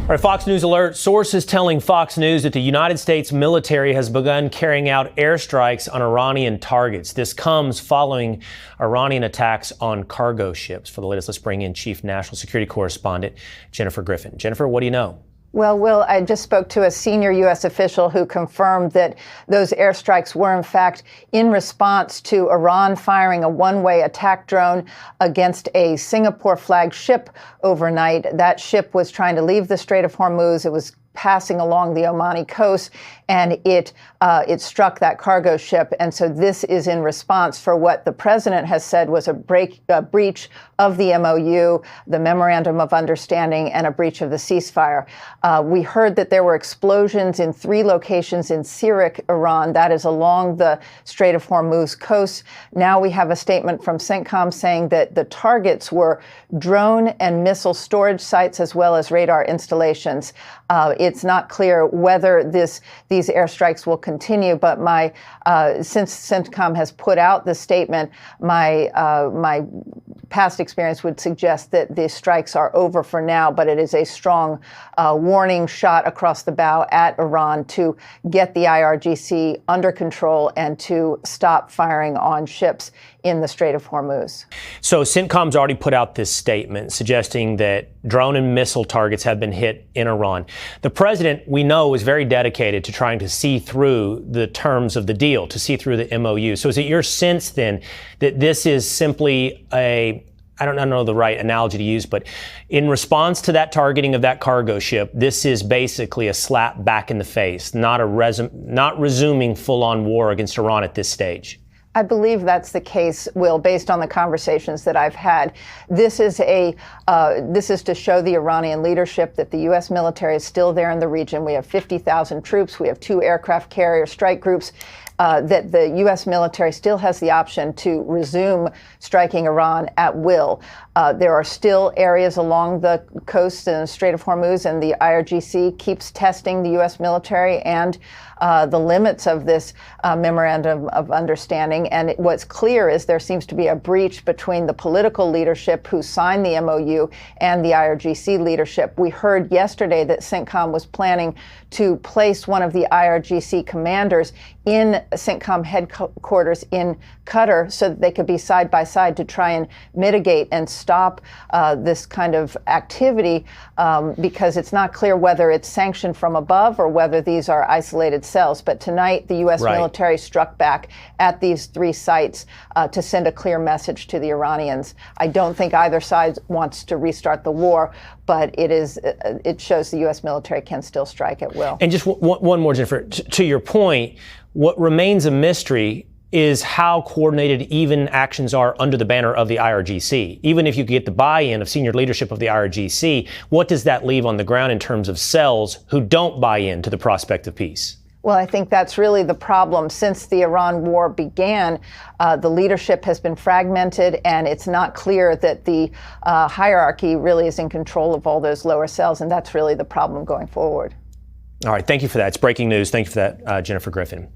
All right, Fox News alert. Sources telling Fox News that the United States military has begun carrying out airstrikes on Iranian targets. This comes following Iranian attacks on cargo ships. For the latest, let's bring in Chief National Security Correspondent Jennifer Griffin. Jennifer, what do you know? Well, Will, I just spoke to a senior U.S. official who confirmed that those airstrikes were, in fact, in response to Iran firing a one-way attack drone against a Singapore-flagged ship overnight. That ship was trying to leave the Strait of Hormuz. It was passing along the Omani coast, and it struck that cargo ship. And so this is in response for what the president has said was a breach of the MOU, the Memorandum of Understanding, and a breach of the ceasefire. We heard that there were explosions in 3 locations in Sirik, Iran. That is along the Strait of Hormuz coast. Now we have a statement from CENTCOM saying that the targets were drone and missile storage sites as well as radar installations. It's not clear whether these airstrikes will continue, but since CENTCOM has put out the statement, my past experience would suggest that the strikes are over for now, but it is a strong warning shot across the bow at Iran to get the IRGC under control and to stop firing on ships in the Strait of Hormuz. So CENTCOM's already put out this statement suggesting that drone and missile targets have been hit in Iran. The president, we know, is very dedicated to trying to see through the terms of the deal, to see through the MOU. So is it your sense then that this is simply I don't know the right analogy to use, but in response to that targeting of that cargo ship, this is basically a slap back in the face, not resuming full-on war against Iran at this stage? I believe that's the case, Will, based on the conversations that I've had. This is to show the Iranian leadership that the U.S. military is still there in the region. We have 50,000 troops. We have 2 aircraft carrier strike groups. That the U.S. military still has the option to resume striking Iran at will. There are still areas along the coast in the Strait of Hormuz, and the IRGC keeps testing the U.S. military and the limits of this Memorandum of Understanding. And what's clear is there seems to be a breach between the political leadership who signed the MOU and the IRGC leadership. We heard yesterday that CENTCOM was planning to place one of the IRGC commanders in CENTCOM headquarters in Qatar so that they could be side by side to try and mitigate and stop this kind of activity because it's not clear whether it's sanctioned from above or whether these are isolated cells. But tonight, the U.S. military struck back at these 3 sites to send a clear message to the Iranians. I don't think either side wants to restart the war, but it shows the U.S. military can still strike at will. And just one more, Jennifer, to your point, what remains a mystery is how coordinated even actions are under the banner of the IRGC. Even if you get the buy-in of senior leadership of the IRGC, what does that leave on the ground in terms of cells who don't buy into the prospect of peace? Well, I think that's really the problem. Since the Iran war began, the leadership has been fragmented, and it's not clear that the hierarchy really is in control of all those lower cells, and that's really the problem going forward. All right, thank you for that. It's breaking news. Thank you for that, Jennifer Griffin.